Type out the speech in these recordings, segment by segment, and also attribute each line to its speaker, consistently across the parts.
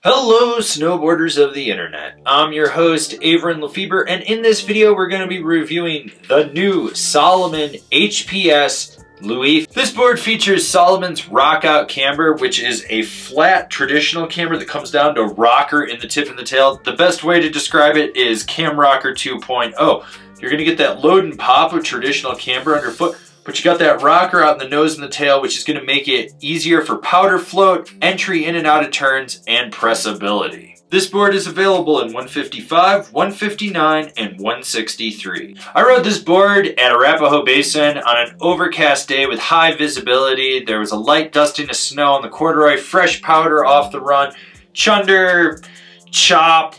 Speaker 1: Hello snowboarders of the internet, I'm your host Avran LeFeber, and in this video we're going to be reviewing the new Salomon HPS Louif. This board features Salomon's Rockout camber, which is a flat traditional camber that comes down to a rocker in the tip and the tail. The best way to describe it is Cam Rocker 2.0. You're going to get that load and pop of traditional camber underfoot, but you got that rocker out in the nose and the tail, which is going to make it easier for powder float, entry in and out of turns, and pressability. This board is available in 155, 159, and 163. I rode this board at Arapahoe Basin on an overcast day with high visibility. There was a light dusting of snow on the corduroy, fresh powder off the run, chunder, chop,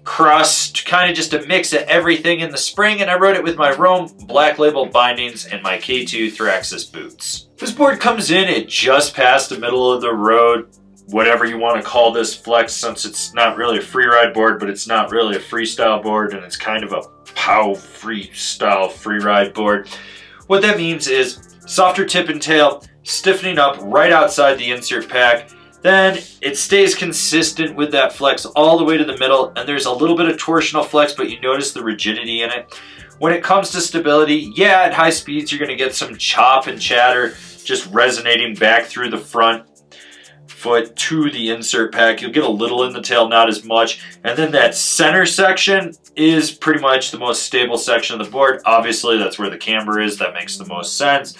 Speaker 1: crust, kind of just a mix of everything in the spring, and I rode it with my Rome Black Label bindings and my K2 Thraxis boots. This board comes in at just past the middle of the road, whatever you want to call this flex, since it's not really a freeride board, but it's not really a freestyle board, and it's kind of a POW freestyle freeride board. What that means is softer tip and tail, stiffening up right outside the insert pack. Then it stays consistent with that flex all the way to the middle, and there's a little bit of torsional flex, but you notice the rigidity in it. When it comes to stability, yeah, at high speeds you're going to get some chop and chatter just resonating back through the front foot to the insert pack. You'll get a little in the tail, not as much. And then that center section is pretty much the most stable section of the board. Obviously, that's where the camber is. That makes the most sense.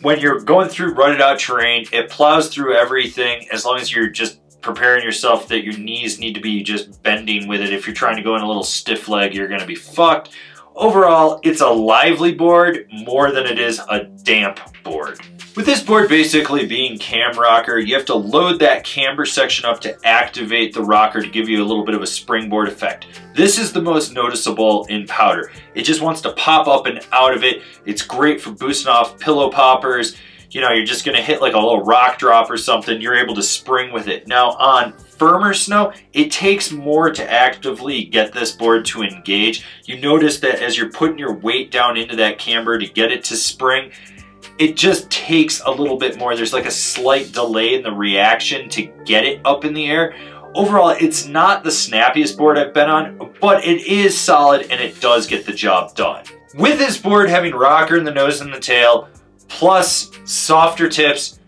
Speaker 1: When you're going through rutted out terrain, it plows through everything as long as you're just preparing yourself that your knees need to be just bending with it. If you're trying to go in a little stiff leg, you're going to be fucked. Overall, it's a lively board more than it is a damp board. With this board basically being cam rocker, you have to load that camber section up to activate the rocker to give you a little bit of a springboard effect. This is the most noticeable in powder. It just wants to pop up and out of it. It's great for boosting off pillow poppers. You know, you're just gonna hit like a little rock drop or something, you're able to spring with it. Now on firmer snow, it takes more to actively get this board to engage. You notice that as you're putting your weight down into that camber to get it to spring, it just takes a little bit more. There's like a slight delay in the reaction to get it up in the air. Overall, it's not the snappiest board I've been on, but it is solid and it does get the job done. With this board having rocker in the nose and the tail, plus softer tips,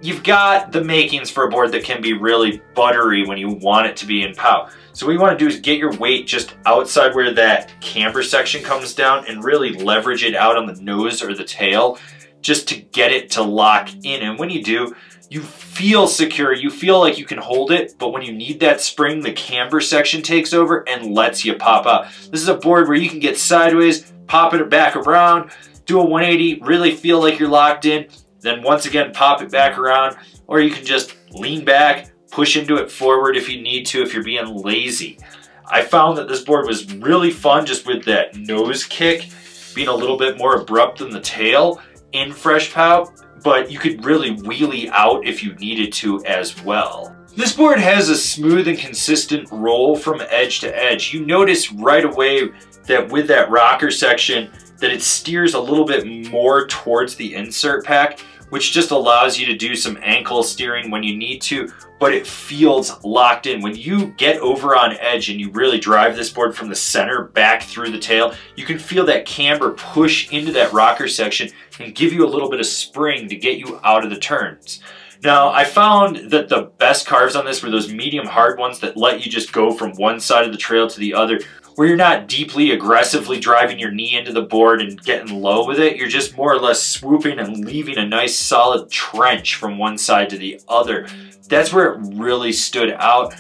Speaker 1: you've got the makings for a board that can be really buttery when you want it to be in POW. So what you want to do is get your weight just outside where that camber section comes down and really leverage it out on the nose or the tail just to get it to lock in. And when you do, you feel secure, you feel like you can hold it, but when you need that spring, the camber section takes over and lets you pop out. This is a board where you can get sideways, pop it back around, do a 180, really feel like you're locked in, then once again pop it back around, or you can just lean back, push into it forward if you need to, if you're being lazy. I found that this board was really fun just with that nose kick being a little bit more abrupt than the tail in fresh POW, but you could really wheelie out if you needed to as well. This board has a smooth and consistent roll from edge to edge. You notice right away that with that rocker section that it steers a little bit more towards the insert pack, which just allows you to do some ankle steering when you need to, but it feels locked in. When you get over on edge and you really drive this board from the center back through the tail, you can feel that camber push into that rocker section and give you a little bit of spring to get you out of the turns. Now, I found that the best carves on this were those medium hard ones that let you just go from one side of the trail to the other, where you're not deeply aggressively driving your knee into the board and getting low with it. You're just more or less swooping and leaving a nice solid trench from one side to the other. That's where it really stood out.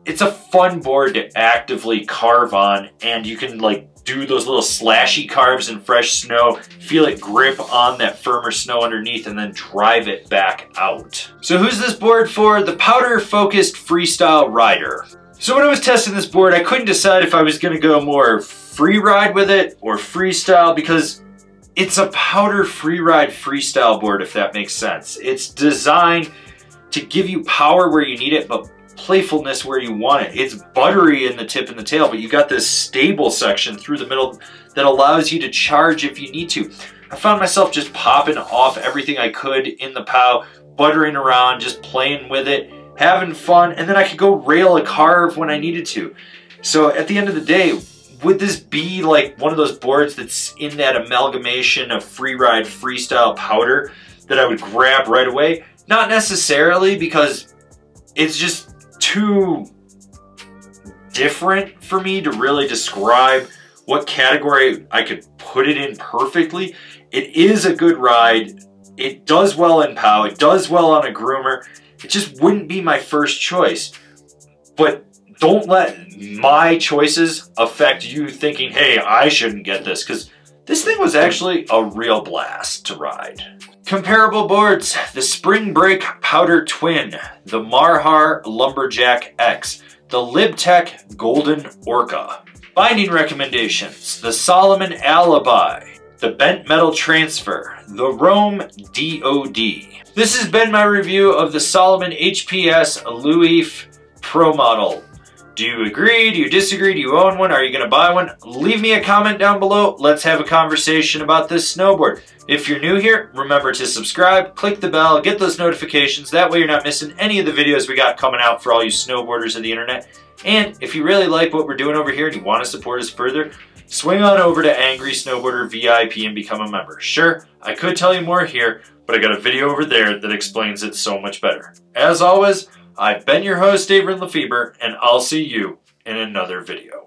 Speaker 1: It's a fun board to actively carve on, and you can like do those little slashy carves in fresh snow, feel it grip on that firmer snow underneath, and then drive it back out. So who's this board for? The powder-focused freestyle rider. So when I was testing this board, I couldn't decide if I was gonna go more free ride with it or freestyle, because it's a powder free ride freestyle board, if that makes sense. It's designed to give you power where you need it, but playfulness where you want it. It's buttery in the tip and the tail, but you got this stable section through the middle that allows you to charge if you need to. I found myself just popping off everything I could in the POW, buttering around, just playing with it, having fun, and then I could go rail a carve when I needed to. So at the end of the day, would this be like one of those boards that's in that amalgamation of freeride freestyle powder that I would grab right away? Not necessarily, because it's just too different for me to really describe what category I could put it in perfectly. It is a good ride. It does well in POW. It does well on a groomer. It just wouldn't be my first choice. But don't let my choices affect you thinking, hey, I shouldn't get this, because this thing was actually a real blast to ride. Comparable boards: the Spring Break Powder Twin, the Marhar Lumberjack X, the LibTech Golden Orca. Binding recommendations: the Salomon Alibi, the Bent Metal Transfer, the Rome DOD. This has been my review of the Salomon HPS Louif Pro Model. Do you agree? Do you disagree? Do you own one? Are you going to buy one? Leave me a comment down below. Let's have a conversation about this snowboard. If you're new here, remember to subscribe, click the bell, get those notifications. That way you're not missing any of the videos we got coming out for all you snowboarders of the internet. And if you really like what we're doing over here and you want to support us further, swing on over to Angry Snowboarder VIP and become a member. Sure, I could tell you more here, but I got a video over there that explains it so much better. As always, I've been your host, Avran LeFeber, and I'll see you in another video.